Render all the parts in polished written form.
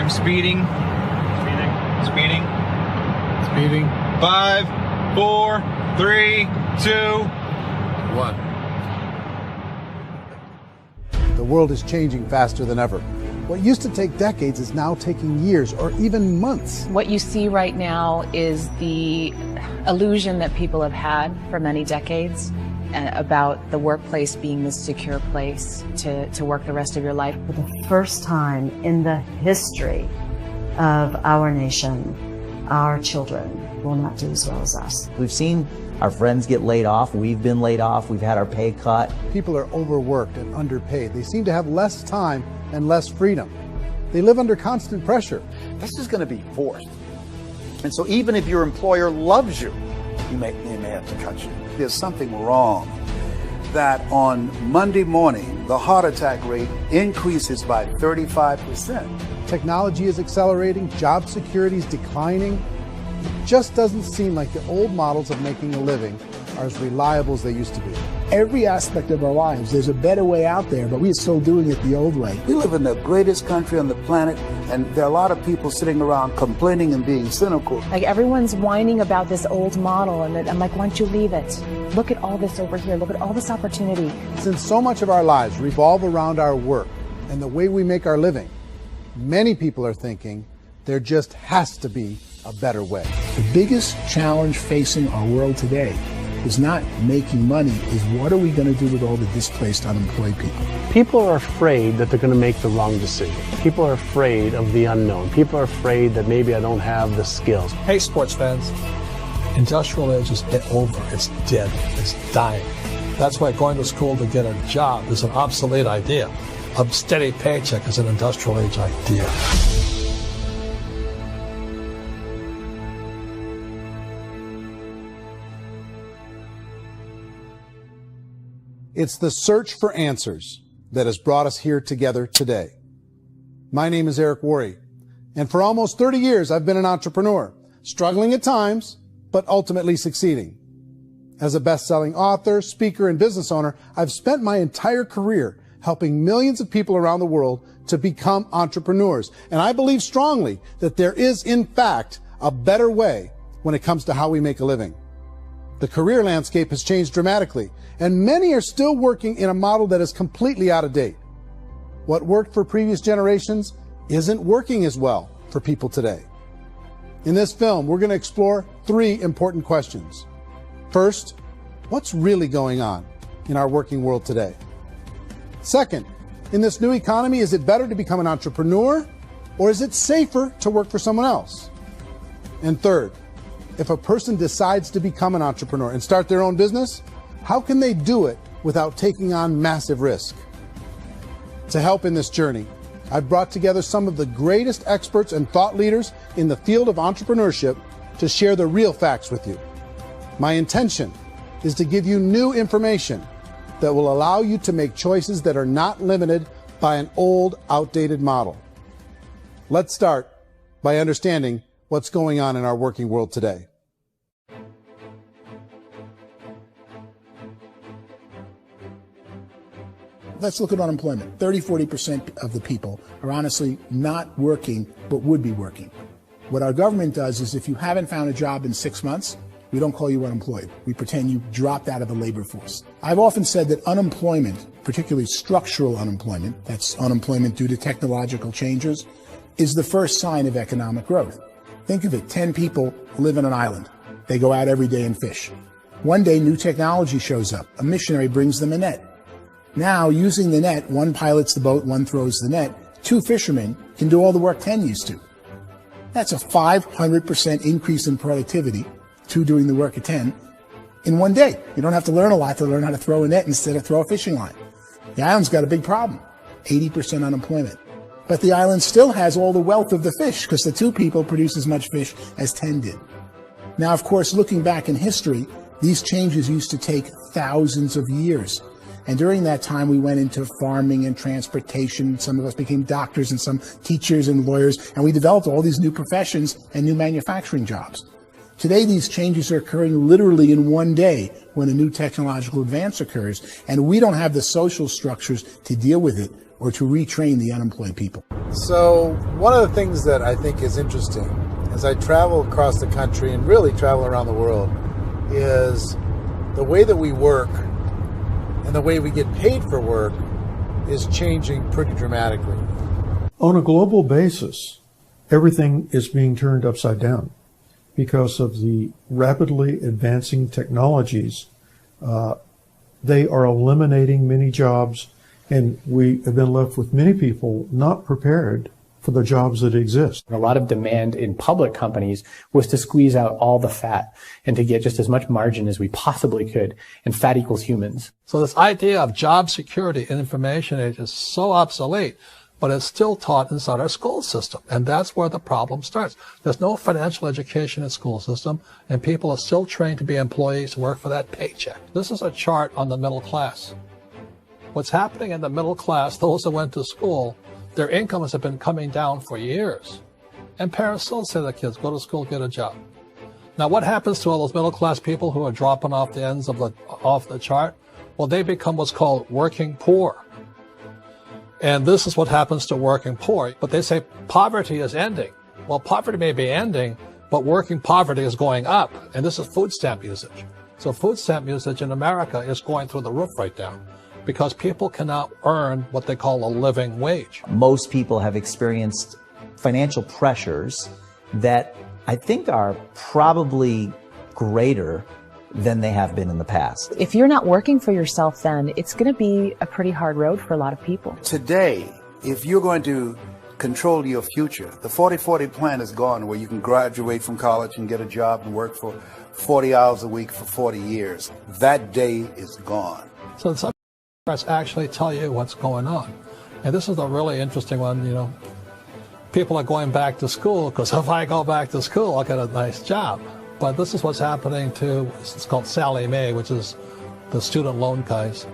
I'm speeding. Speeding. 5, 4, 3, 2, 1. The world is changing faster than ever. What used to take decades is now taking years or even months. What you see right now is the illusion that people have had for many decades about the workplace being this secure place to work the rest of your life. For the first time in the history of our nation, our children will not do as well as us. We've seen our friends get laid off. We've been laid off. We've had our pay cut. People are overworked and underpaid. They seem to have less time and less freedom. They live under constant pressure. This is going to be forced. And so even if your employer loves you, they may have to cut you. There's something wrong that on Monday morning, the heart attack rate increases by 35%. Technology is accelerating, job security is declining. It just doesn't seem like the old models of making a living are as reliable as they used to be. Every aspect of our lives, there's a better way out there, but we're still doing it the old way. We live in the greatest country on the planet, and there are a lot of people sitting around complaining and being cynical. Like everyone's whining about this old model, and I'm like, why don't you leave it? Look at all this over here. Look at all this opportunity. Since so much of our lives revolve around our work and the way we make our living, many people are thinking there just has to be a better way. The biggest challenge facing our world today is not making money, is what are we going to do with all the displaced, unemployed people? People are afraid that they're going to make the wrong decision. People are afraid of the unknown. People are afraid that maybe I don't have the skills. Hey, sports fans, industrial age is over. It's dead. It's dying. That's why going to school to get a job is an obsolete idea. A steady paycheck is an industrial age idea. It's the search for answers that has brought us here together today. My name is Eric Worre, and for almost 30 years I've been an entrepreneur, struggling at times, but ultimately succeeding. As a best-selling author, speaker, and business owner, I've spent my entire career helping millions of people around the world to become entrepreneurs. And I believe strongly that there is, in fact, a better way when it comes to how we make a living. The career landscape has changed dramatically, and many are still working in a model that is completely out of date. What worked for previous generations isn't working as well for people today. In this film, we're going to explore 3 important questions. First, what's really going on in our working world today? Second, in this new economy, is it better to become an entrepreneur, or is it safer to work for someone else? And third, if a person decides to become an entrepreneur and start their own business, how can they do it without taking on massive risk? To help in this journey, I've brought together some of the greatest experts and thought leaders in the field of entrepreneurship to share the real facts with you. My intention is to give you new information that will allow you to make choices that are not limited by an old, outdated model. Let's start by understanding what's going on in our working world today. Let's look at unemployment. 30-40% of the people are honestly not working, but would be working. What our government does is if you haven't found a job in 6 months, we don't call you unemployed. We pretend you dropped out of the labor force. I've often said that unemployment, particularly structural unemployment, that's unemployment due to technological changes, is the first sign of economic growth. Think of it, 10 people live on an island. They go out every day and fish. One day, new technology shows up. A missionary brings them a net. Now, using the net, one pilots the boat, one throws the net. 2 fishermen can do all the work 10 used to. That's a 500% increase in productivity, 2 doing the work of 10, in one day. You don't have to learn a lot to learn how to throw a net instead of throw a fishing line. The island's got a big problem, 80% unemployment. But the island still has all the wealth of the fish because the 2 people produce as much fish as 10 did. Now, of course, looking back in history, these changes used to take thousands of years. And during that time, we went into farming and transportation. Some of us became doctors and some teachers and lawyers, and we developed all these new professions and new manufacturing jobs. Today, these changes are occurring literally in one day when a new technological advance occurs, and we don't have the social structures to deal with it or to retrain the unemployed people. So one of the things that I think is interesting as I travel across the country and really travel around the world is the way that we work and the way we get paid for work is changing pretty dramatically. On a global basis, everything is being turned upside down because of the rapidly advancing technologies. They are eliminating many jobs, and we have been left with many people not prepared for the jobs that exist. A lot of demand in public companies was to squeeze out all the fat and to get just as much margin as we possibly could, and fat equals humans. So this idea of job security in information age is so obsolete, but it's still taught inside our school system, and that's where the problem starts. There's no financial education in school system, and people are still trained to be employees to work for that paycheck. This is a chart on the middle class. What's happening in the middle class, those that went to school, their incomes have been coming down for years. And parents still say to their kids, go to school, get a job. Now what happens to all those middle class people who are dropping off the ends of the chart? Well, they become what's called working poor. And this is what happens to working poor. But they say poverty is ending. Well, poverty may be ending, but working poverty is going up. And this is food stamp usage. So food stamp usage in America is going through the roof right now, because people cannot earn what they call a living wage. Most people have experienced financial pressures that I think are probably greater than they have been in the past. If you're not working for yourself, then it's going to be a pretty hard road for a lot of people. Today, if you're going to control your future, the 40-40 plan is gone, where you can graduate from college and get a job and work for 40 hours a week for 40 years. That day is gone. So some charts actually tell you what's going on. And this is a really interesting one. You know, people are going back to school because if I go back to school, I'll get a nice job. But this is what's happening to, it's called Sallie Mae, which is the student loan guys.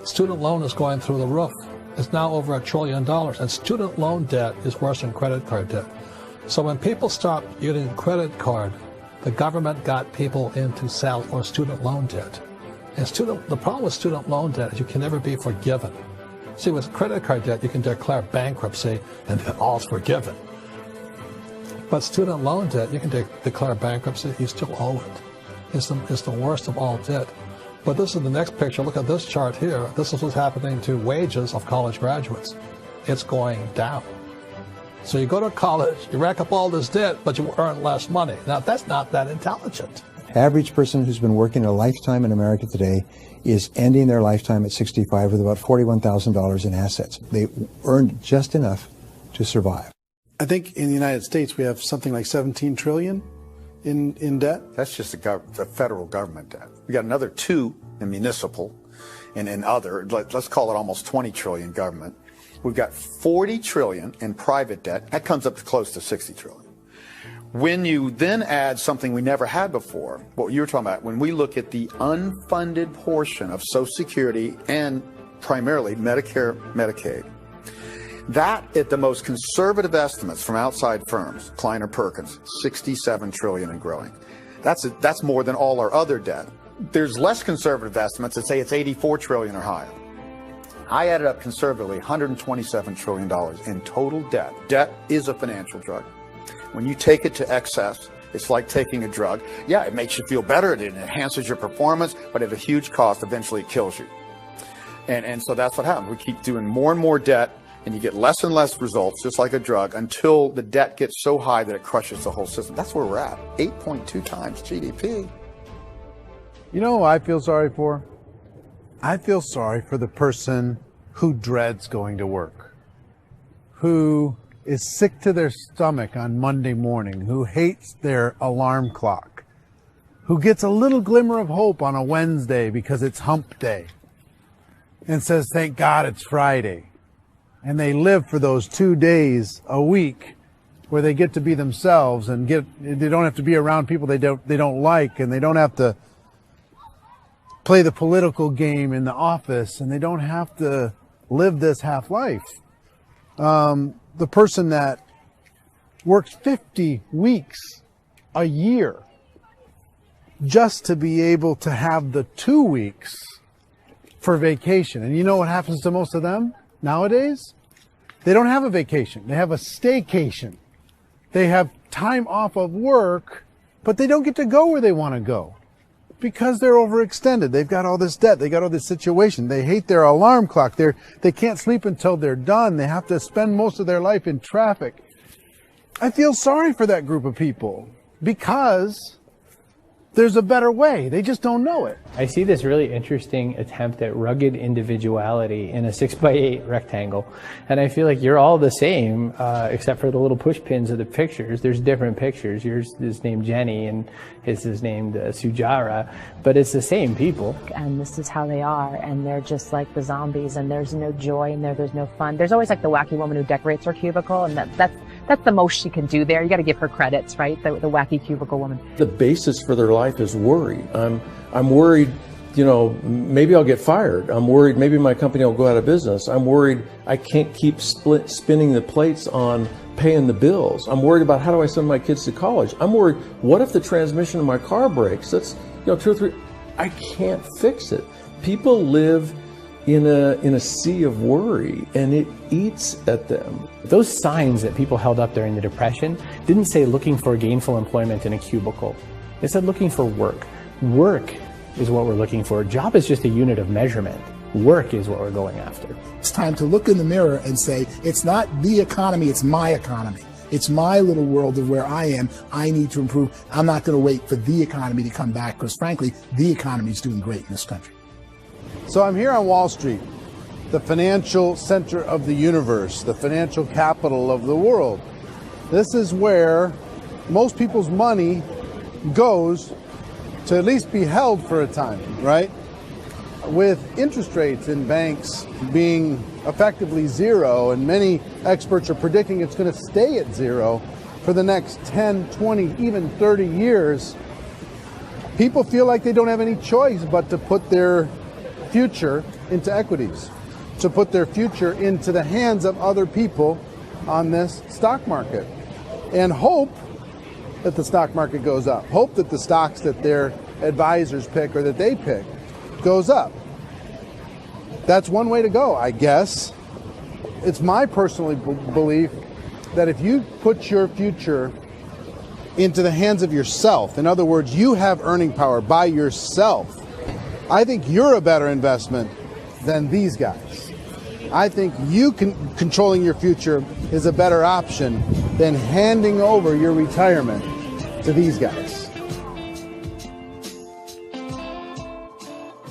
Student loan is going through the roof. It's now over $1 trillion, and student loan debt is worse than credit card debt. So when people stopped using credit card, the government got people into student loan debt. And the problem with student loan debt is you can never be forgiven. See, with credit card debt, you can declare bankruptcy and then all's forgiven. But student loan debt, you can declare bankruptcy, you still owe it. It's the worst of all debt. But this is the next picture. Look at this chart here. This is what's happening to wages of college graduates. It's going down. So you go to college, you rack up all this debt, but you earn less money. Now, that's not that intelligent. Average person who's been working a lifetime in America today is ending their lifetime at 65 with about $41,000 in assets. They earned just enough to survive. I think in the United States we have something like 17 trillion in debt. That's just the federal government debt. We got another 2 in municipal and in other, let's call it almost 20 trillion government. We've got 40 trillion in private debt. That comes up to close to 60 trillion. When you then add something we never had before, what you were talking about, when we look at the unfunded portion of Social Security and primarily Medicare, Medicaid, that at the most conservative estimates from outside firms, Kleiner Perkins, 67 trillion and growing. That's more than all our other debt. There's less conservative estimates that say it's 84 trillion or higher. I added up conservatively $127 trillion in total debt. Debt is a financial drug. When you take it to excess, it's like taking a drug. Yeah, it makes you feel better, it enhances your performance, but at a huge cost, eventually it kills you. And so that's what happens. We keep doing more and more debt, and you get less and less results, just like a drug, until the debt gets so high that it crushes the whole system. That's where we're at, 8.2 times GDP. You know who I feel sorry for? I feel sorry for the person who dreads going to work, who is sick to their stomach on Monday morning, who hates their alarm clock, who gets a little glimmer of hope on a Wednesday because it's hump day and says, thank God it's Friday. And they live for those 2 days a week where they get to be themselves and they don't have to be around people they don't like, and they don't have to play the political game in the office, and they don't have to live this half life. The person that works 50 weeks a year just to be able to have the 2 weeks for vacation. And you know what happens to most of them nowadays? They don't have a vacation. They have a staycation. They have time off of work, but they don't get to go where they want to go because they're overextended. They've got all this debt. They got all this situation. They hate their alarm clock. They can't sleep until they're done. They have to spend most of their life in traffic. I feel sorry for that group of people because there's a better way. They just don't know it. I see this really interesting attempt at rugged individuality in a 6x8 rectangle. And I feel like you're all the same, except for the little push pins of the pictures. There's different pictures. Yours is named Jenny and his is named Sujara, but it's the same people. And this is how they are, and they're just like the zombies, and there's no joy in there, there's no fun. There's always like the wacky woman who decorates her cubicle, and that's the most she can do there. You got to give her credits, right? The wacky cubicle woman. The basis for their life is worry. I'm worried, you know, maybe I'll get fired. I'm worried maybe my company will go out of business. I'm worried I can't keep spinning the plates on paying the bills. I'm worried about how do I send my kids to college. I'm worried, what if the transmission of my car breaks? That's, you know, 2 or 3, I can't fix it. People live in a sea of worry, and it eats at them. Those signs that people held up during the Depression didn't say looking for gainful employment in a cubicle. They said looking for work. Work is what we're looking for. Job is just a unit of measurement. Work is what we're going after. It's time to look in the mirror and say, it's not the economy, it's my economy. It's my little world of where I am. I need to improve. I'm not going to wait for the economy to come back because, frankly, the economy is doing great in this country. So I'm here on Wall Street, the financial center of the universe, the financial capital of the world. This is where most people's money goes to at least be held for a time, right? With interest rates in banks being effectively zero, and many experts are predicting it's going to stay at zero for the next 10, 20, even 30 years, people feel like they don't have any choice but to put their future into equities, to put their future into the hands of other people on this stock market, and hope that the stock market goes up, hope that the stocks that their advisors pick or that they pick goes up. That's one way to go, I guess. It's my personal belief that if you put your future into the hands of yourself, in other words, you have earning power by yourself, I think you're a better investment than these guys. I think you controlling your future is a better option than handing over your retirement to these guys.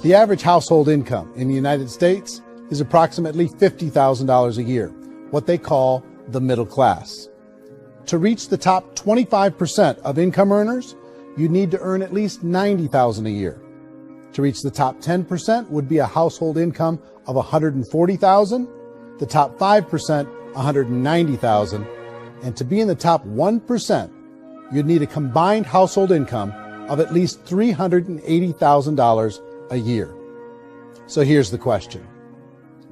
The average household income in the United States is approximately $50,000 a year, what they call the middle class. To reach the top 25% of income earners, you need to earn at least $90,000 a year. To reach the top 10% would be a household income of $140,000, the top 5%, $190,000, and to be in the top 1%, you'd need a combined household income of at least $380,000 a year. So here's the question.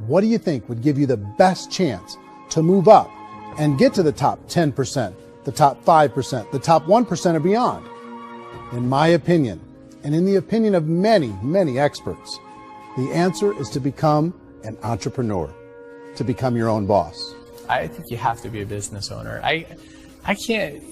What do you think would give you the best chance to move up and get to the top 10%, the top 5%, the top 1% or beyond? In my opinion, and in the opinion of many, many experts, the answer is to become an entrepreneur, to become your own boss. I think you have to be a business owner. I can't,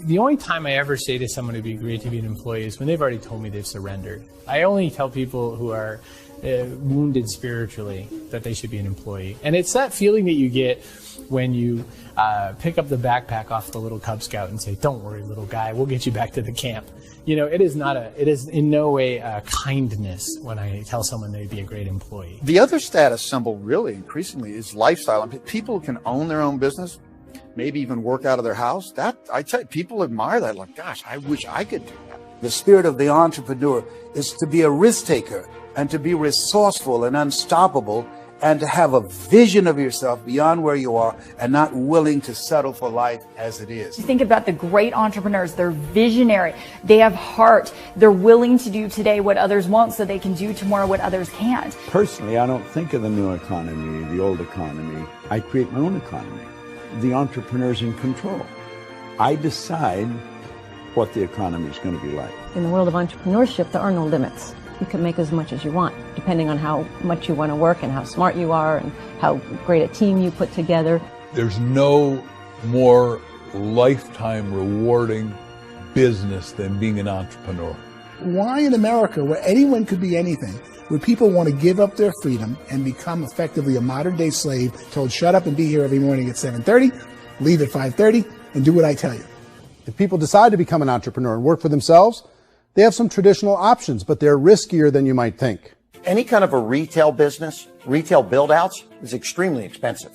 the only time I ever say to someone it'd be great to be an employee is when they've already told me they've surrendered. I only tell people who are wounded spiritually that they should be an employee. And it's that feeling that you get when you pick up the backpack off the little Cub Scout and say, "Don't worry, little guy, we'll get you back to the camp." You know, it is in no way a kindness when I tell someone they'd be a great employee. The other status symbol really increasingly is lifestyle. I mean, people can own their own business, maybe even work out of their house. That, I tell you, people admire that. Like, gosh, I wish I could do that. The spirit of the entrepreneur is to be a risk taker and to be resourceful and unstoppable and to have a vision of yourself beyond where you are and not willing to settle for life as it is. Think about the great entrepreneurs. They're visionary. They have heart. They're willing to do today what others won't so they can do tomorrow what others can't. Personally, I don't think of the new economy, the old economy. I create my own economy. The entrepreneur's in control. I decide what the economy is going to be like. In the world of entrepreneurship, there are no limits. you can make as much as you want, depending on how much you want to work and how smart you are and how great a team you put together. There's no more lifetime rewarding business than being an entrepreneur. Why in America, where anyone could be anything, would people want to give up their freedom and become effectively a modern-day slave, told shut up and be here every morning at 7:30, leave at 5:30, and do what I tell you? If people decide to become an entrepreneur and work for themselves, they have some traditional options, but they're riskier than you might think. Any kind of a retail business, retail build-outs, is extremely expensive.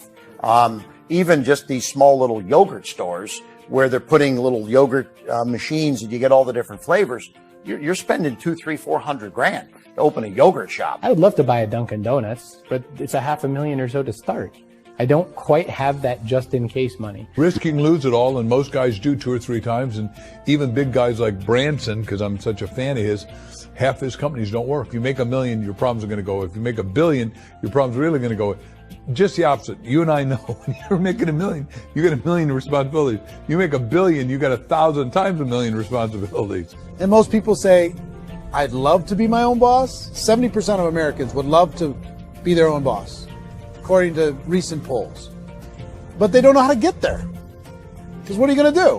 Even just these small little yogurt stores where they're putting little yogurt machines and you get all the different flavors, you're spending $200,000, $300,000, $400,000 to open a yogurt shop. I would love to buy a Dunkin' Donuts, but it's $500,000 or so to start. I don't quite have that just-in-case money. Risk you can lose it all, and most guys do 2 or 3 times, and even big guys like Branson, because I'm such a fan of his, half his companies don't work. If you make $1 million, your problems are going to go. If you make $1 billion, your problems are really going to go. Just the opposite. You and I know when you're making $1 million, you get $1 million responsibilities. You make $1 billion, you got 1,000 times $1 million responsibilities. And most people say, I'd love to be my own boss. 70% of Americans would love to be their own boss, according to recent polls. But they don't know how to get there. Because what are you going to do?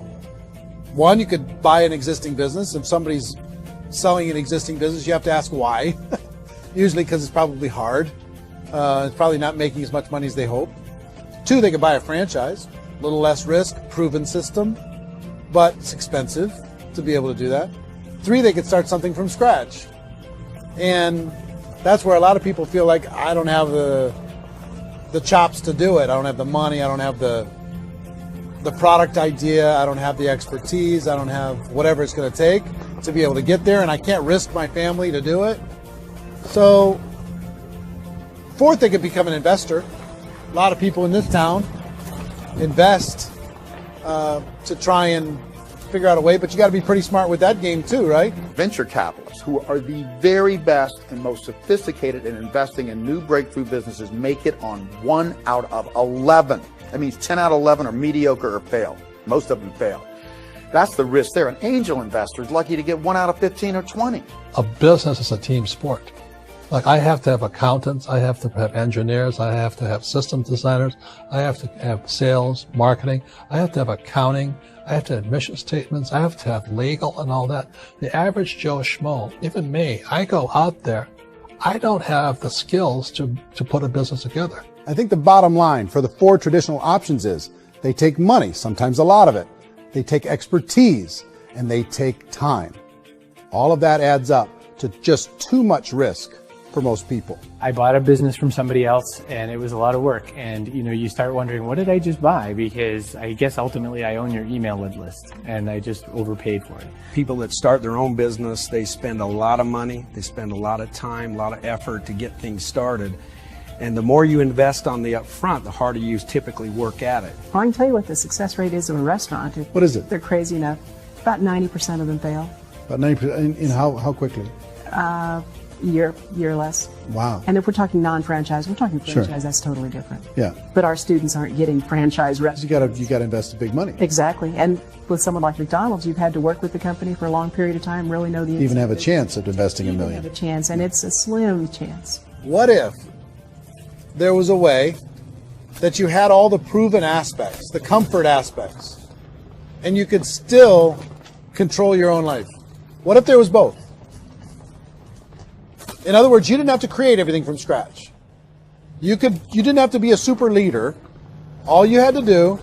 One, you could buy an existing business. If somebody's selling an existing business, you have to ask why. Usually because it's probably hard. It's probably not making as much money as they hope. 2, they could buy a franchise. A little less risk, proven system, but it's expensive to be able to do that. 3, they could start something from scratch. And that's where a lot of people feel like, I don't have the chops to do it. I don't have the money. I don't have the product idea. I don't have the expertise. I don't have whatever it's going to take to be able to get there, and I can't risk my family to do it. So 4th, they could become an investor. A lot of people in this town invest to try and figure out a way, but you got to be pretty smart with that game too, right? Venture capitalists, who are the very best and most sophisticated in investing in new breakthrough businesses, make it on 1 out of 11. That means 10 out of 11 are mediocre or fail. Most of them fail. That's the risk there. An angel investor is lucky to get 1 out of 15 or 20. A business is a team sport. Like, I have to have accountants, I have to have engineers, I have to have system designers, I have to have sales, marketing, I have to have accounting, I have to have mission statements, I have to have legal and all that. The average Joe Schmo, even me, I go out there, I don't have the skills to put a business together. I think the bottom line for the 4 traditional options is they take money, sometimes a lot of it. They take expertise, and they take time. All of that adds up to just too much risk for most people. I bought a business from somebody else, and it was a lot of work. And you start wondering, what did I just buy? Because I guess ultimately I own your email list, and I just overpaid for it. People that start their own business, they spend a lot of money, they spend a lot of time, a lot of effort to get things started. And the more you invest on the upfront, the harder you typically work at it. I can tell you what the success rate is of a restaurant. What is it? They're crazy enough. About 90% of them fail. About 90%. In how quickly? Year less. Wow. And if we're talking non-franchise, we're talking franchise, Sure. That's totally different. Yeah. But our students aren't getting franchise restaurants. You got to invest big money. Exactly. And with someone like McDonald's, you've had to work with the company for a long period of time, really know the Even have a chance at investing $1 million. have a chance, and it's a slim chance. What if there was a way that you had all the proven aspects, the comfort aspects, and you could still control your own life? What if there was both? In other words, you didn't have to create everything from scratch. You didn't have to be a super leader. All you had to do,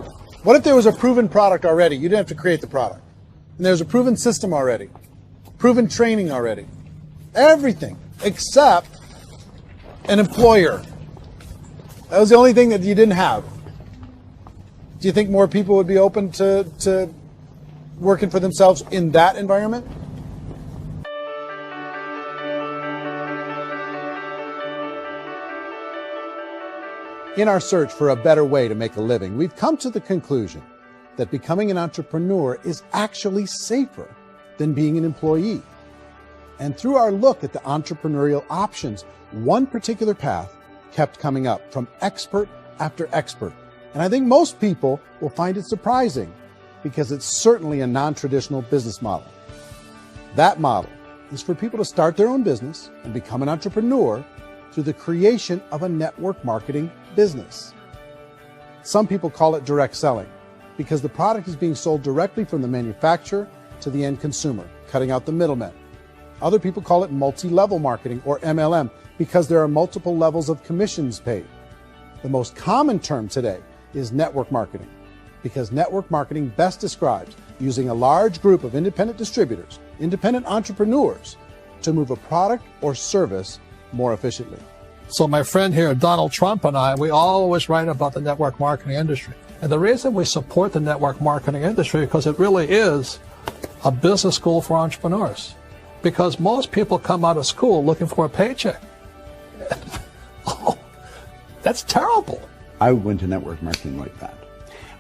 what if there was a proven product already? You didn't have to create the product. And there's a proven system already, proven training already. Everything except an employer. That was the only thing that you didn't have. Do you think more people would be open to working for themselves in that environment? In our search for a better way to make a living, we've come to the conclusion that becoming an entrepreneur is actually safer than being an employee. And through our look at the entrepreneurial options, one particular path kept coming up from expert after expert. And I think most people will find it surprising because it's certainly a non-traditional business model. That model is for people to start their own business and become an entrepreneur through the creation of a network marketing business. Some people call it direct selling because the product is being sold directly from the manufacturer to the end consumer, cutting out the middlemen. Other people call it multi-level marketing, or MLM, because there are multiple levels of commissions paid. The most common term today is network marketing, because network marketing best describes using a large group of independent distributors, independent entrepreneurs, to move a product or service more efficiently. So my friend here, Donald Trump, and I, we always write about the network marketing industry. And the reason we support the network marketing industry is because it really is a business school for entrepreneurs. Because most people come out of school looking for a paycheck. Oh, that's terrible. I went to network marketing like that.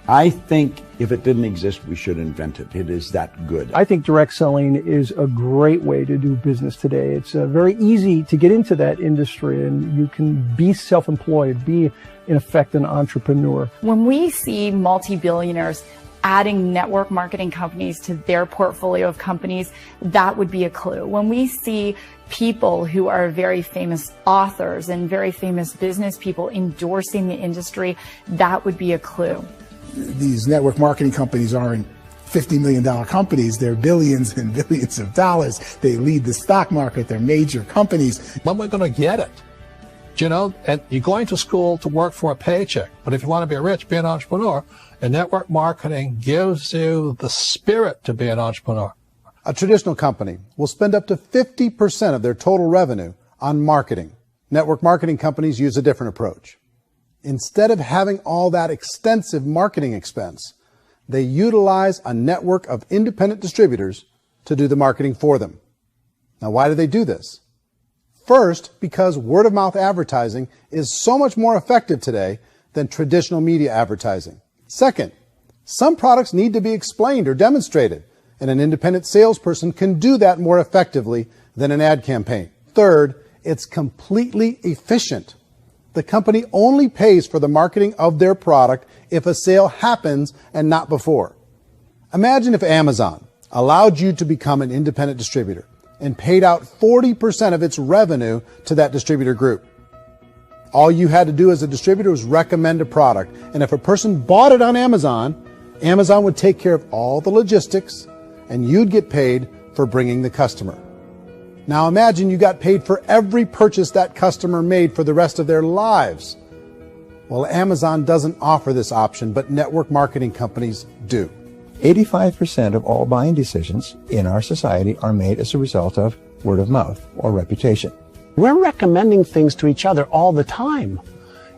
I think if it didn't exist, we should invent it. It is that good. I think direct selling is a great way to do business today. It's very easy to get into that industry, and you can be self-employed, be, in effect, an entrepreneur. When we see multi-billionaires adding network marketing companies to their portfolio of companies, that would be a clue. When we see people who are very famous authors and very famous business people endorsing the industry, that would be a clue. These network marketing companies aren't $50 million companies. They're billions and billions of dollars. They lead the stock market. They're major companies. When we're going to get it? You know, and you're going to school to work for a paycheck. But if you want to be rich, be an entrepreneur. And network marketing gives you the spirit to be an entrepreneur. A traditional company will spend up to 50% of their total revenue on marketing. Network marketing companies use a different approach. Instead of having all that extensive marketing expense, they utilize a network of independent distributors to do the marketing for them. Now, why do they do this? First, because word-of-mouth advertising is so much more effective today than traditional media advertising. Second, some products need to be explained or demonstrated, and an independent salesperson can do that more effectively than an ad campaign. Third, it's completely efficient. The company only pays for the marketing of their product if a sale happens and not before. Imagine if Amazon allowed you to become an independent distributor and paid out 40% of its revenue to that distributor group. All you had to do as a distributor was recommend a product, and if a person bought it on Amazon, Amazon would take care of all the logistics, and you'd get paid for bringing the customer. Now imagine you got paid for every purchase that customer made for the rest of their lives. Well, Amazon doesn't offer this option, but network marketing companies do. 85% of all buying decisions in our society are made as a result of word of mouth or reputation. We're recommending things to each other all the time.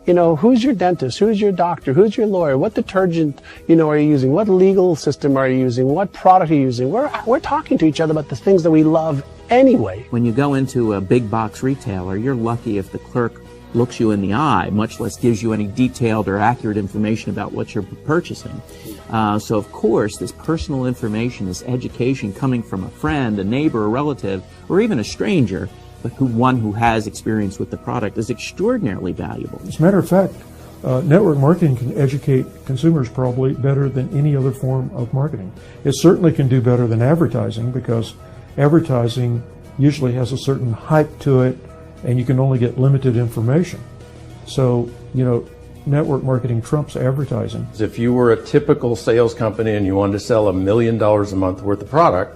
You know, who's your dentist? Who's your doctor? Who's your lawyer? What detergent, are you using? What legal system are you using? What product are you using? We're talking to each other about the things that we love anyway. When you go into a big box retailer, you're lucky if the clerk looks you in the eye, much less gives you any detailed or accurate information about what you're purchasing. So of course, this personal information, this education coming from a friend, a neighbor, a relative, or even a stranger, but one who has experience with the product is extraordinarily valuable. As a matter of fact, network marketing can educate consumers probably better than any other form of marketing. It certainly can do better than advertising because advertising usually has a certain hype to it and you can only get limited information. So, network marketing trumps advertising. If you were a typical sales company and you wanted to sell $1 million a month worth of product,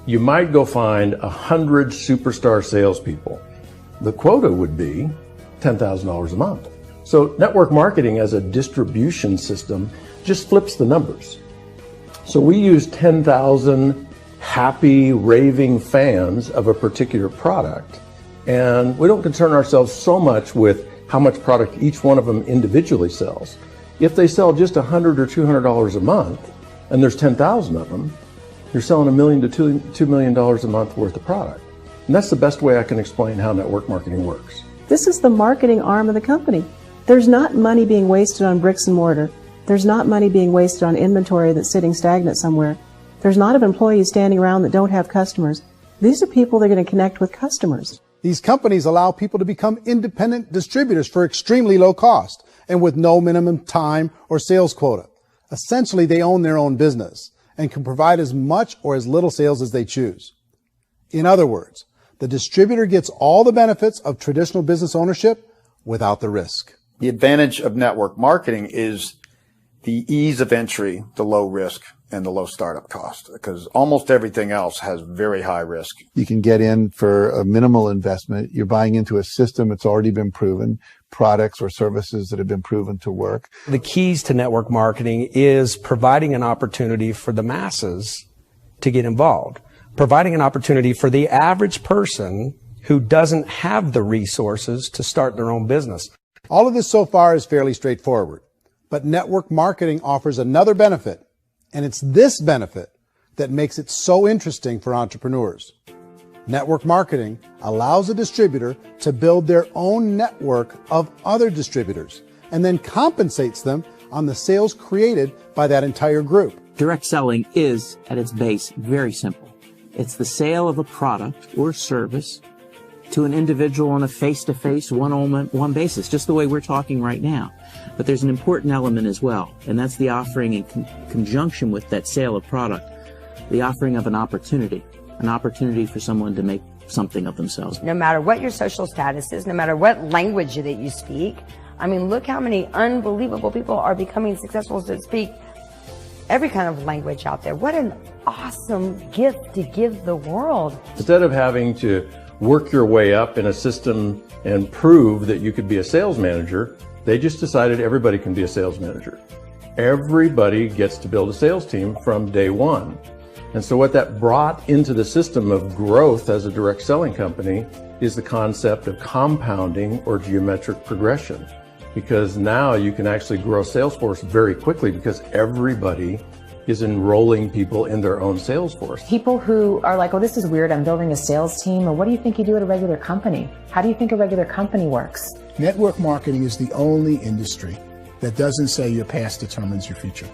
you might go find 100 superstar salespeople. The quota would be $10,000 a month. So network marketing as a distribution system just flips the numbers. So we use 10,000 happy, raving fans of a particular product, and we don't concern ourselves so much with how much product each one of them individually sells. If they sell just $100 or $200 a month, and there's 10,000 of them, you're selling $1 million to $2 million a month worth of product. And that's the best way I can explain how network marketing works. This is the marketing arm of the company. There's not money being wasted on bricks and mortar. There's not money being wasted on inventory that's sitting stagnant somewhere. There's not of employees standing around that don't have customers. These are people that are going to connect with customers. These companies allow people to become independent distributors for extremely low cost and with no minimum time or sales quota. Essentially, they own their own business and can provide as much or as little sales as they choose. In other words, the distributor gets all the benefits of traditional business ownership without the risk. The advantage of network marketing is the ease of entry, the low risk, and the low startup cost, because almost everything else has very high risk. You can get in for a minimal investment. You're buying into a system that's already been proven, products or services that have been proven to work. The keys to network marketing is providing an opportunity for the masses to get involved, providing an opportunity for the average person who doesn't have the resources to start their own business. All of this so far is fairly straightforward, but network marketing offers another benefit, and it's this benefit that makes it so interesting for entrepreneurs. Network marketing allows a distributor to build their own network of other distributors and then compensates them on the sales created by that entire group. Direct selling is, at its base, very simple. It's the sale of a product or service to an individual on a face-to-face, one-on-one basis, just the way we're talking right now. But there's an important element as well, and that's the offering in conjunction with that sale of product, the offering of an opportunity for someone to make something of themselves. No matter what your social status is, no matter what language that you speak, I mean, look how many unbelievable people are becoming successful to speak every kind of language out there. What an awesome gift to give the world. Instead of having to work your way up in a system and prove that you could be a sales manager, they just decided everybody can be a sales manager. Everybody gets to build a sales team from day one. And so what that brought into the system of growth as a direct selling company is the concept of compounding or geometric progression. Because now you can actually grow a sales force very quickly because everybody is enrolling people in their own sales force. People who are like, oh, this is weird, I'm building a sales team, or what do you think you do at a regular company? How do you think a regular company works? Network marketing is the only industry that doesn't say your past determines your future.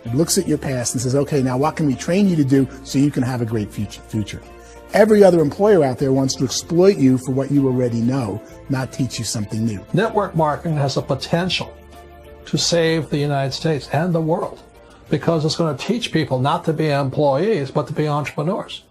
It looks at your past and says, okay, now what can we train you to do so you can have a great future? Every other employer out there wants to exploit you for what you already know, not teach you something new. Network marketing has a potential to save the United States and the world because it's going to teach people not to be employees, but to be entrepreneurs.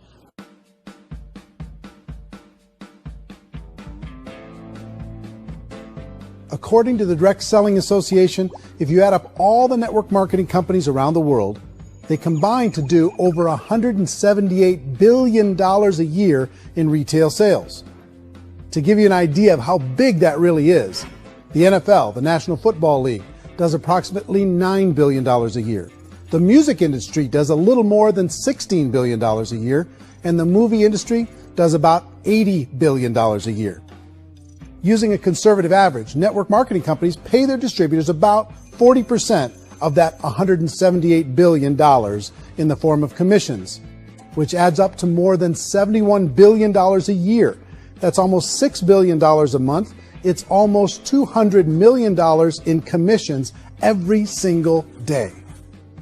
According to the Direct Selling Association, if you add up all the network marketing companies around the world, they combine to do over $178 billion a year in retail sales. To give you an idea of how big that really is, the NFL, the National Football League, does approximately $9 billion a year. The music industry does a little more than $16 billion a year, and the movie industry does about $80 billion a year. Using a conservative average, network marketing companies pay their distributors about 40% of that $178 billion in the form of commissions, which adds up to more than $71 billion a year. That's almost $6 billion a month. It's almost $200 million in commissions every single day.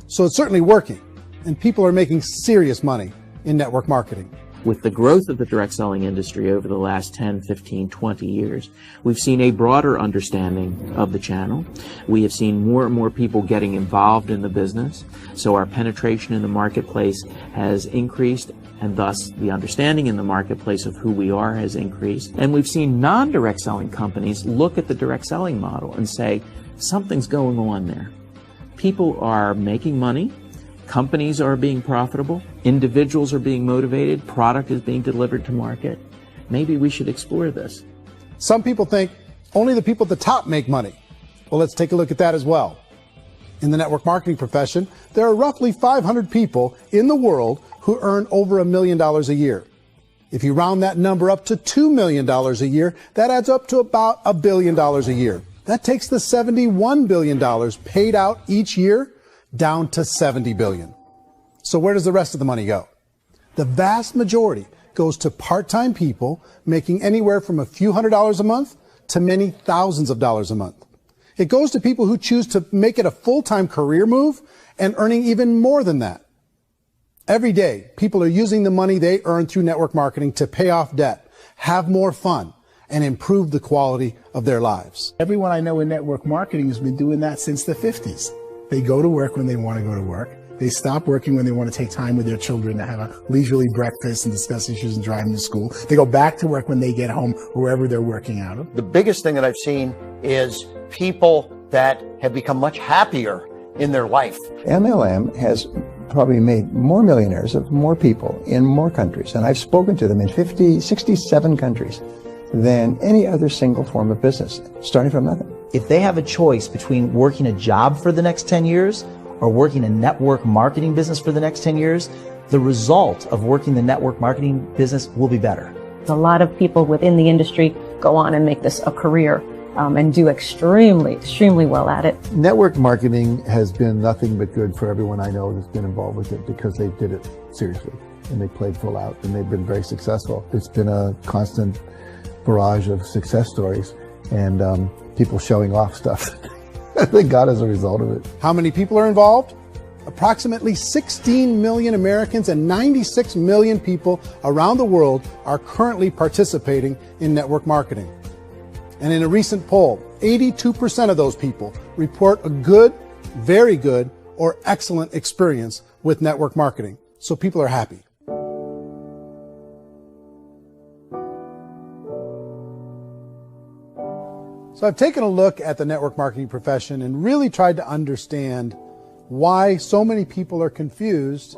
So it's certainly working, and people are making serious money in network marketing. With the growth of the direct selling industry over the last 10, 15, 20 years, we've seen a broader understanding of the channel. We have seen more and more people getting involved in the business. So our penetration in the marketplace has increased, and thus the understanding in the marketplace of who we are has increased. And we've seen non-direct selling companies look at the direct selling model and say, something's going on there. People are making money. Companies are being profitable, individuals are being motivated, product is being delivered to market. Maybe we should explore this. Some people think only the people at the top make money. Well, let's take a look at that as well. In the network marketing profession, there are roughly 500 people in the world who earn over $1 million a year. If you round that number up to $2 million a year, that adds up to about $1 billion a year. That takes the $71 billion paid out each year down to $70 billion. So where does the rest of the money go? The vast majority goes to part-time people making anywhere from a few $100s a month to many thousands of dollars a month. It goes to people who choose to make it a full-time career move and earning even more than that. Every day, people are using the money they earn through network marketing to pay off debt, have more fun, and improve the quality of their lives. Everyone I know in network marketing has been doing that since the 50s. They go to work when they want to go to work. They stop working when they want to take time with their children to have a leisurely breakfast and discuss issues and drive them to school. They go back to work when they get home, wherever they're working out of. The biggest thing that I've seen is people that have become much happier in their life. MLM has probably made more millionaires of more people in more countries, and I've spoken to them in 67 countries, than any other single form of business, starting from nothing. If they have a choice between working a job for the next 10 years or working a network marketing business for the next 10 years, the result of working the network marketing business will be better. A lot of people within the industry go on and make this a career and do extremely well at it. Network marketing has been nothing but good for everyone I know that's been involved with it because they did it seriously and they played full out and they've been very successful. It's been a constant barrage of success stories and people showing off stuff that they got as a result of it. How many people are involved? Approximately 16 million Americans and 96 million people around the world are currently participating in network marketing. And in a recent poll, 82% of those people report a good, very good, or excellent experience with network marketing. So people are happy. So I've taken a look at the network marketing profession and really tried to understand why so many people are confused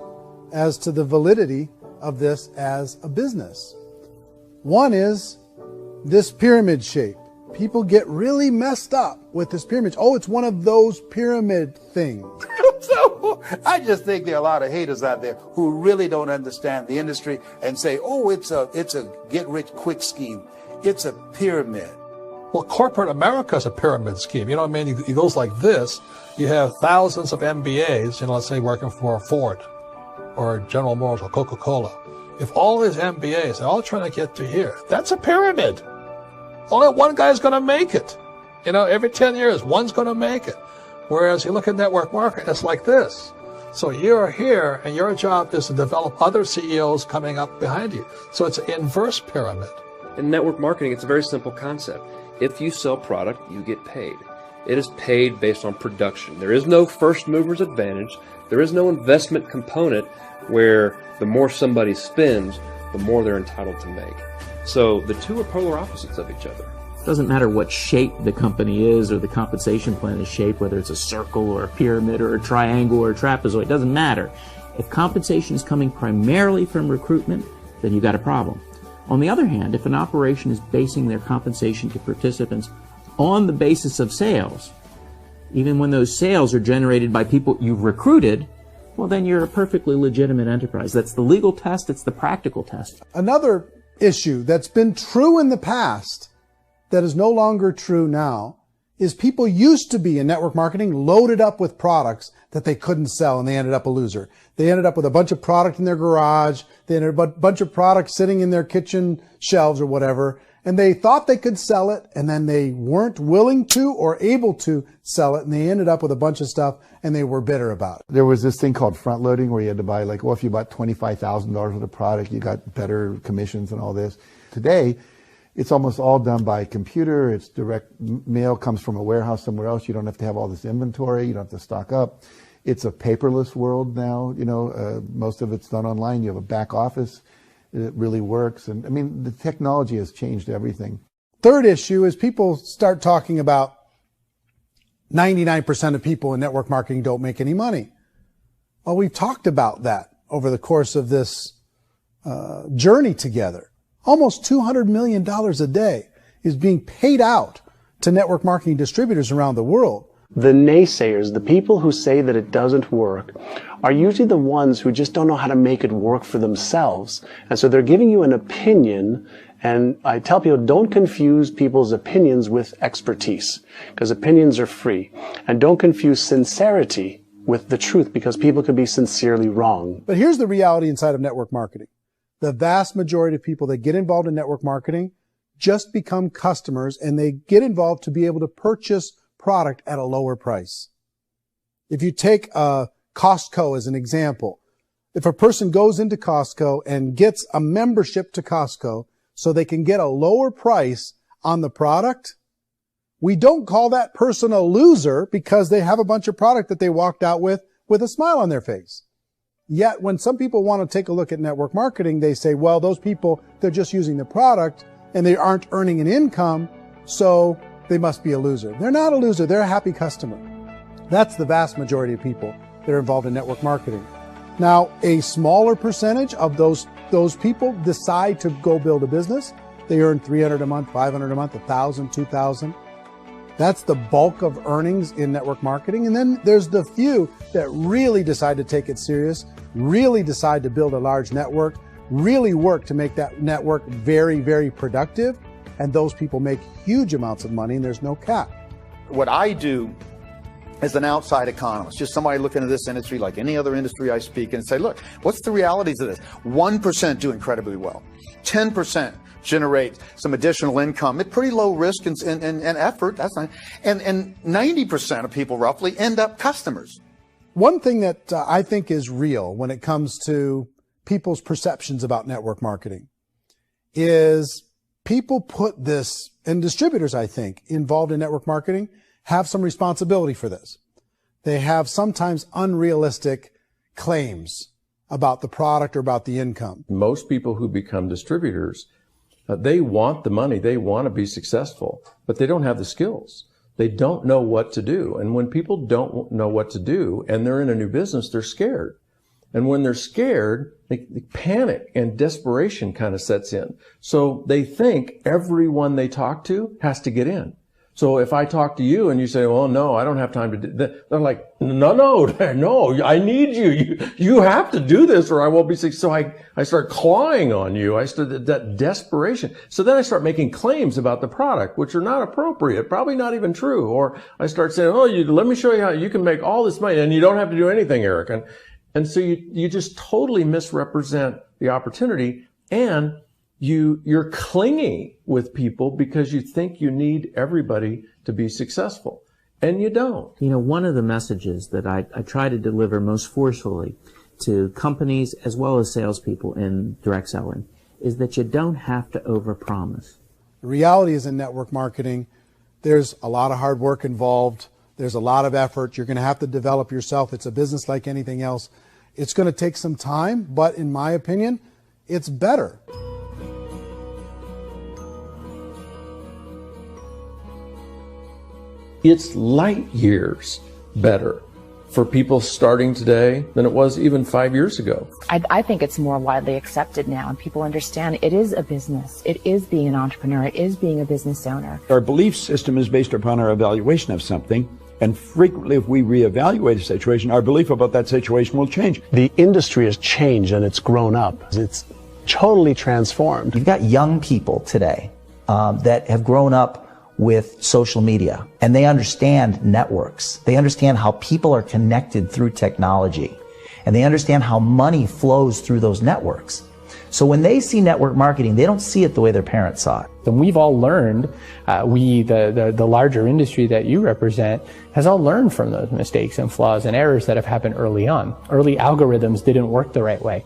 as to the validity of this as a business. One is this pyramid shape. People get really messed up with this pyramid. Oh, it's one of those pyramid things. So I just think there are a lot of haters out there who really don't understand the industry and say, oh, it's a get-rich-quick scheme. It's a pyramid. Well, corporate America is a pyramid scheme. You know what I mean? It goes like this. You have thousands of MBAs, let's say working for Ford or General Motors or Coca-Cola. If all these MBAs are all trying to get to here, that's a pyramid. Only one guy's going to make it. Every 10 years, one's going to make it. Whereas you look at network marketing, it's like this. So you're here, and your job is to develop other CEOs coming up behind you. So it's an inverse pyramid. In network marketing, it's a very simple concept. If you sell product, you get paid. It is paid based on production. There is no first mover's advantage. There is no investment component where the more somebody spends, the more they're entitled to make. So the two are polar opposites of each other. It doesn't matter what shape the company is or the compensation plan is shaped, whether it's a circle or a pyramid or a triangle or a trapezoid, it doesn't matter. If compensation is coming primarily from recruitment, then you've got a problem. On the other hand, if an operation is basing their compensation to participants on the basis of sales, even when those sales are generated by people you've recruited, well, then you're a perfectly legitimate enterprise. That's the legal test. It's the practical test. Another issue that's been true in the past that is no longer true now is people used to be in network marketing loaded up with products that they couldn't sell and they ended up a loser. They ended up with a bunch of product in their garage. They ended up with a bunch of products sitting in their kitchen shelves or whatever. And they thought they could sell it and then they weren't willing to or able to sell it. And they ended up with a bunch of stuff and they were bitter about it. There was this thing called front loading where you had to buy if you bought $25,000 worth of product, you got better commissions and all this. Today, it's almost all done by computer. It's direct mail comes from a warehouse somewhere else. You don't have to have all this inventory. You don't have to stock up. It's a paperless world now. Most of it's done online. You have a back office. It really works. And the technology has changed everything. Third issue is people start talking about 99% of people in network marketing don't make any money. Well, we've talked about that over the course of this journey together. Almost $200 million a day is being paid out to network marketing distributors around the world. The naysayers, the people who say that it doesn't work, are usually the ones who just don't know how to make it work for themselves. And so they're giving you an opinion, and I tell people, don't confuse people's opinions with expertise, because opinions are free. And don't confuse sincerity with the truth, because people could be sincerely wrong. But here's the reality inside of network marketing. The vast majority of people that get involved in network marketing just become customers, and they get involved to be able to purchase product at a lower price. If you take Costco as an example, if a person goes into Costco and gets a membership to Costco so they can get a lower price on the product, we don't call that person a loser because they have a bunch of product that they walked out with with a smile on their face. Yet when some people want to take a look at network marketing, they say, well, those people, they're just using the product and they aren't earning an income, so they must be a loser. They're not a loser. They're a happy customer. That's the vast majority of people that are involved in network marketing. Now, a smaller percentage of those people decide to go build a business. They earn $300 a month, $500 a month, $1,000, $2,000. That's the bulk of earnings in network marketing. And then there's the few that really decide to take it serious, really decide to build a large network, really work to make that network very, very productive. And those people make huge amounts of money and there's no cap. What I do as an outside economist, just somebody looking at this industry like any other industry I speak in, and say, look, what's the realities of this? 1% do incredibly well. 10% generate some additional income at pretty low risk and effort. That's not, and 90% of people roughly end up customers. One thing that I think is real when it comes to people's perceptions about network marketing is people put this, and distributors, I think, involved in network marketing have some responsibility for this. They have sometimes unrealistic claims about the product or about the income. Most people who become distributors, they want the money, they want to be successful, but they don't have the skills. They don't know what to do. And when people don't know what to do and they're in a new business, they're scared. And when they're scared, they panic and desperation kind of sets in. So they think everyone they talk to has to get in. So if I talk to you and you say, well, no, I don't have time to do that, they're like, no, I need you. You have to do this or I won't be successful. So I start clawing on you. I start that desperation. So then I start making claims about the product, which are not appropriate, probably not even true. Or I start saying, oh, let me show you how you can make all this money and you don't have to do anything, Eric. And so you just totally misrepresent the opportunity, and you're clingy with people because you think you need everybody to be successful, and you don't. You know, one of the messages that I try to deliver most forcefully to companies as well as salespeople in direct selling is that you don't have to overpromise. The reality is in network marketing, there's a lot of hard work involved. There's a lot of effort. You're going to have to develop yourself. It's a business like anything else. It's going to take some time, but in my opinion, it's better. It's light years better for people starting today than it was even 5 years ago. I think it's more widely accepted now, and people understand it is a business. It is being an entrepreneur. It is being a business owner. Our belief system is based upon our evaluation of something. And frequently, if we reevaluate a situation, our belief about that situation will change. The industry has changed and it's grown up. It's totally transformed. You've got young people today that have grown up with social media, and they understand networks. They understand how people are connected through technology, and they understand how money flows through those networks. So when they see network marketing, they don't see it the way their parents saw it. And we've all learned, the larger industry that you represent, has all learned from those mistakes and flaws and errors that have happened early on. Early algorithms didn't work the right way.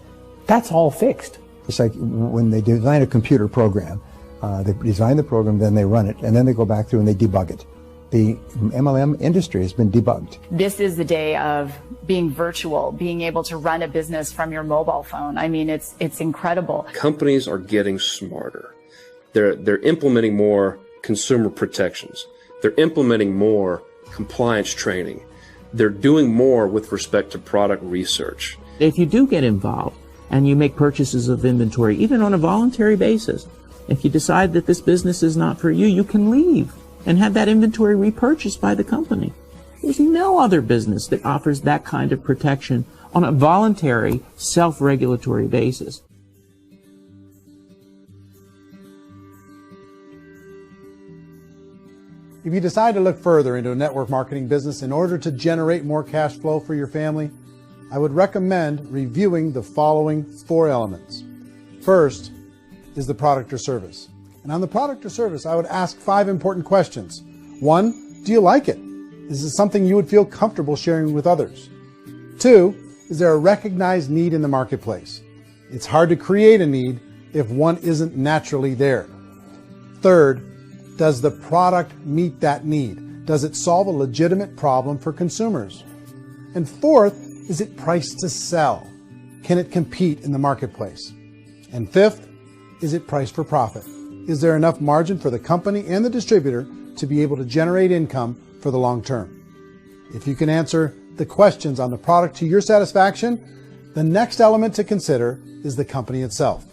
That's all fixed. It's like when they design a computer program, they design the program, then they run it, and then they go back through and they debug it. The MLM industry has been debugged. This is the day of being virtual, being able to run a business from your mobile phone. I mean, it's incredible. Companies are getting smarter. They're implementing more consumer protections. They're implementing more compliance training. They're doing more with respect to product research. If you do get involved and you make purchases of inventory, even on a voluntary basis, if you decide that this business is not for you, you can leave and have that inventory repurchased by the company. There's no other business that offers that kind of protection on a voluntary, self-regulatory basis. If you decide to look further into a network marketing business in order to generate more cash flow for your family, I would recommend reviewing the following 4 elements. First is the product or service. And on the product or service, I would ask 5 important questions. 1, do you like it? Is it something you would feel comfortable sharing with others? 2, is there a recognized need in the marketplace? It's hard to create a need if one isn't naturally there. 3rd, does the product meet that need? Does it solve a legitimate problem for consumers? And 4th, Is it priced to sell? Can it compete in the marketplace? And fifth, is it priced for profit? Is there enough margin for the company and the distributor to be able to generate income for the long term? If you can answer the questions on the product to your satisfaction, the next element to consider is the company itself.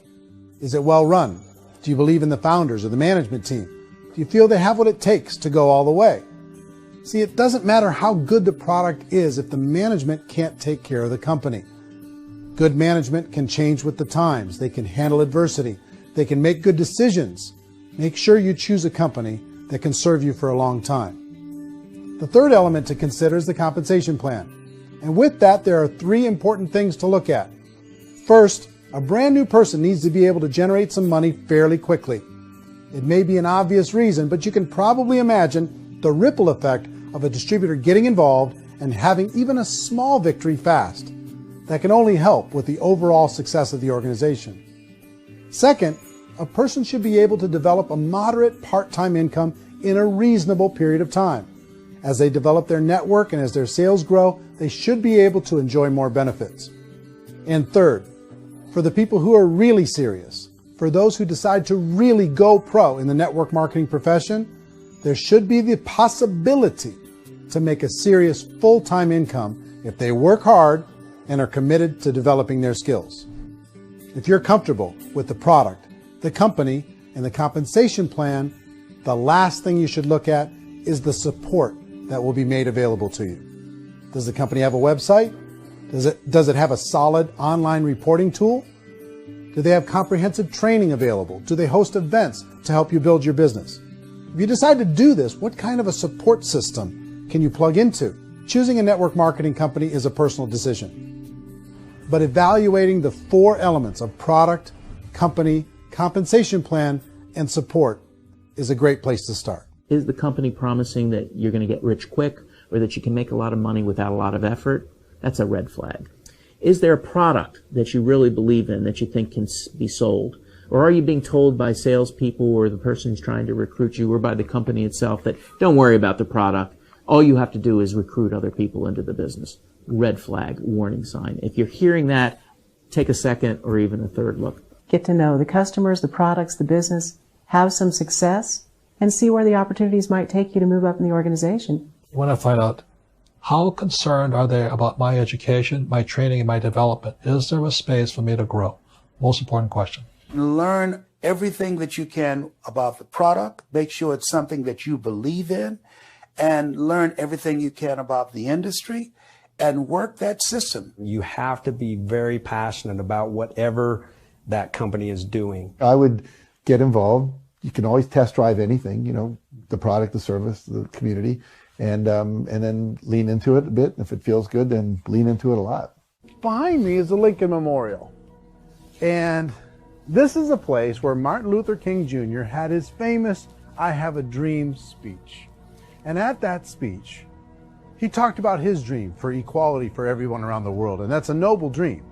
Is it well run? Do you believe in the founders or the management team? Do you feel they have what it takes to go all the way? See, it doesn't matter how good the product is if the management can't take care of the company. Good management can change with the times. They can handle adversity. They can make good decisions. Make sure you choose a company that can serve you for a long time. The third element to consider is the compensation plan. And with that, there are three important things to look at. First, a brand new person needs to be able to generate some money fairly quickly. It may be an obvious reason, but you can probably imagine the ripple effect of a distributor getting involved and having even a small victory fast. That can only help with the overall success of the organization. Second, a person should be able to develop a moderate part-time income in a reasonable period of time. As they develop their network and as their sales grow, they should be able to enjoy more benefits. And third, for the people who are really serious, for those who decide to really go pro in the network marketing profession, there should be the possibility to make a serious full-time income if they work hard and are committed to developing their skills. If you're comfortable with the product, the company, and the compensation plan, the last thing you should look at is the support that will be made available to you. Does the company have a website? Does it have a solid online reporting tool? Do they have comprehensive training available? Do they host events to help you build your business? If you decide to do this, what kind of a support system can you plug into? Choosing a network marketing company is a personal decision. But evaluating the four elements of product, company, compensation plan, and support is a great place to start. Is the company promising that you're going to get rich quick or that you can make a lot of money without a lot of effort? That's a red flag. Is there a product that you really believe in that you think can be sold? Or are you being told by salespeople or the person who's trying to recruit you or by the company itself that don't worry about the product, all you have to do is recruit other people into the business? Red flag, warning sign. If you're hearing that, take a second or even a third look. Get to know the customers, the products, the business, have some success, and see where the opportunities might take you to move up in the organization. You want to find out how concerned are they about my education, my training, and my development? Is there a space for me to grow? Most important question. Learn everything that you can about the product. Make sure it's something that you believe in, and learn everything you can about the industry and work that system. You have to be very passionate about whatever that company is doing. I would get involved. You can always test drive anything, the product, the service, the community, and then lean into it a bit. If it feels good, then lean into it a lot. Behind me is the Lincoln Memorial. And this is a place where Martin Luther King Jr. had his famous "I Have a Dream" speech. And at that speech, he talked about his dream for equality for everyone around the world. And that's a noble dream.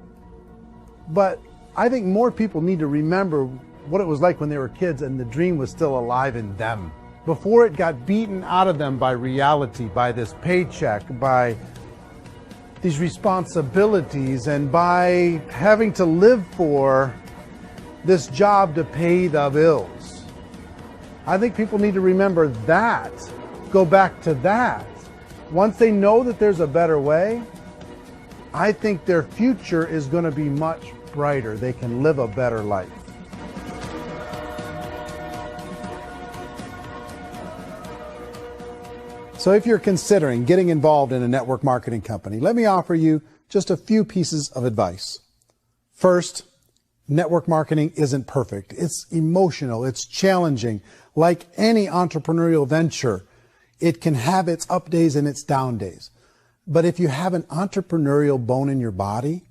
But I think more people need to remember what it was like when they were kids and the dream was still alive in them. Before it got beaten out of them by reality, by this paycheck, by these responsibilities, and by having to live for this job to pay the bills. I think people need to remember that, go back to that. Once they know that there's a better way, I think their future is going to be much brighter. They can live a better life. So if you're considering getting involved in a network marketing company, let me offer you just a few pieces of advice. First, network marketing isn't perfect. It's emotional. It's challenging. Like any entrepreneurial venture, it can have its up days and its down days. But if you have an entrepreneurial bone in your body,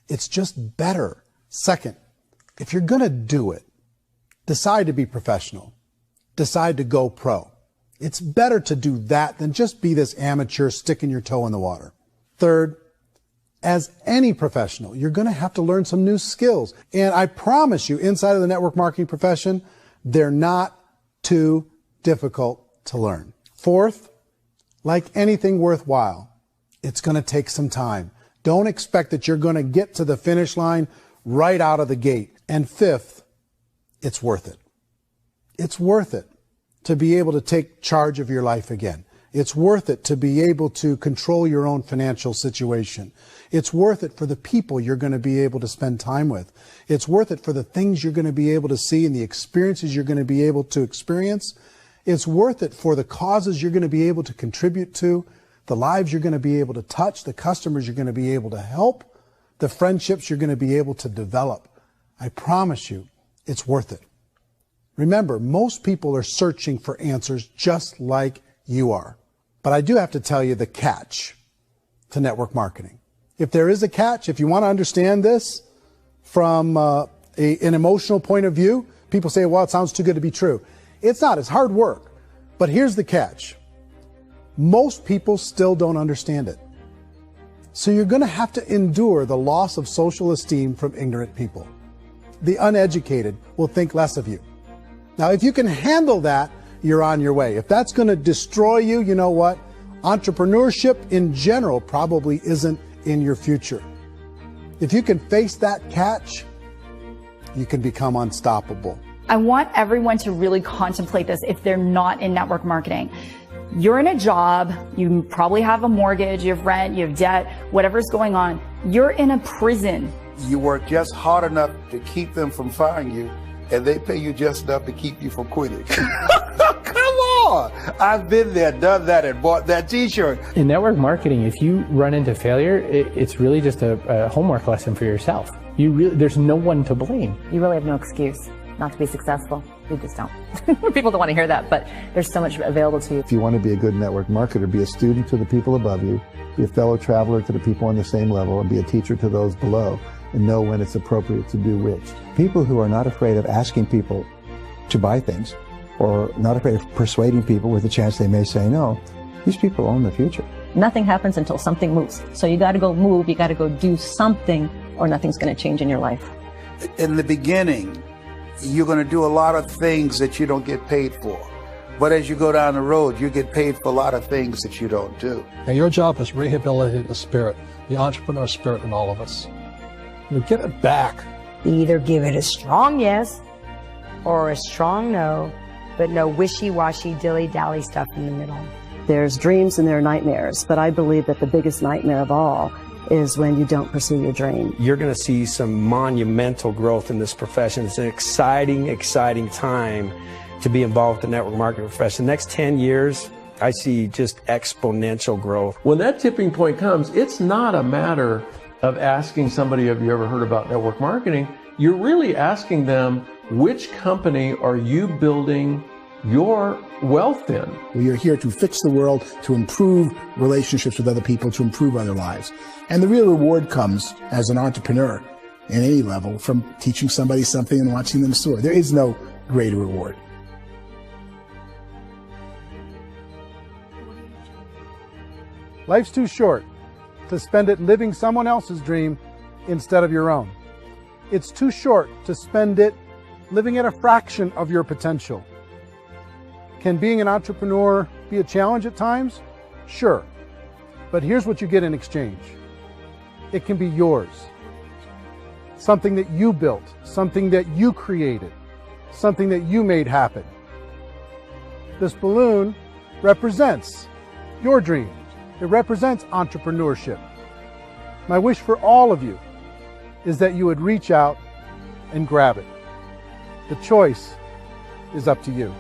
it's just better. Second, if you're going to do it, decide to be professional. Decide to go pro. It's better to do that than just be this amateur sticking your toe in the water. Third, as any professional, you're going to have to learn some new skills. And I promise you, inside of the network marketing profession, they're not too difficult to learn. Fourth, like anything worthwhile, it's going to take some time. Don't expect that you're going to get to the finish line right out of the gate. And fifth, it's worth it. It's worth it to be able to take charge of your life again. It's worth it to be able to control your own financial situation. It's worth it for the people you're going to be able to spend time with. It's worth it for the things you're going to be able to see and the experiences you're going to be able to experience. It's worth it for the causes you're going to be able to contribute to, the lives you're going to be able to touch, the customers you're going to be able to help, the friendships you're going to be able to develop. I promise you, it's worth it. Remember, most people are searching for answers just like you are. But I do have to tell you the catch to network marketing. If there is a catch, if you want to understand this from an emotional point of view, people say, well, it sounds too good to be true. It's not. It's hard work. But here's the catch. Most people still don't understand it. So you're going to have to endure the loss of social esteem from ignorant people. The uneducated will think less of you. Now, if you can handle that, you're on your way. If that's going to destroy you, you know what? Entrepreneurship in general probably isn't in your future. If you can face that catch, you can become unstoppable. I want everyone to really contemplate this if they're not in network marketing. You're in a job, you probably have a mortgage, you have rent, you have debt, whatever's going on. You're in a prison. You work just hard enough to keep them from firing you, and they pay you just enough to keep you from quitting. Come on! I've been there, done that, and bought that t-shirt. In network marketing, if you run into failure, it's really just a homework lesson for yourself. There's no one to blame. You really have no excuse not to be successful. You just don't. People don't want to hear that, but there's so much available to you. If you want to be a good network marketer, be a student to the people above you, be a fellow traveler to the people on the same level, and be a teacher to those below, and know when it's appropriate to do which. People who are not afraid of asking people to buy things, or not afraid of persuading people with a chance they may say no, these people own the future. Nothing happens until something moves. So you got to go move, you got to go do something, or nothing's going to change in your life. In the beginning, you're going to do a lot of things that you don't get paid for. But as you go down the road, you get paid for a lot of things that you don't do. And your job is rehabilitate the spirit, the entrepreneur spirit in all of us. You get it back. You either give it a strong yes or a strong no, but no wishy-washy, dilly-dally stuff in the middle. There's dreams and there are nightmares, but I believe that the biggest nightmare of all is when you don't pursue your dream. You're going to see some monumental growth in this profession. It's an exciting, exciting time to be involved with the network marketing profession. The next 10 years, I see just exponential growth. When that tipping point comes, it's not a matter of asking somebody, have you ever heard about network marketing? You're really asking them, which company are you building your wealth in? We are here to fix the world, to improve relationships with other people, to improve other lives. And the real reward comes as an entrepreneur in any level from teaching somebody something and watching them soar. There is no greater reward. Life's too short to spend it living someone else's dream instead of your own. It's too short to spend it living at a fraction of your potential. Can being an entrepreneur be a challenge at times? Sure. But here's what you get in exchange. It can be yours. Something that you built, something that you created, something that you made happen. This balloon represents your dream. It represents entrepreneurship. My wish for all of you is that you would reach out and grab it. The choice is up to you.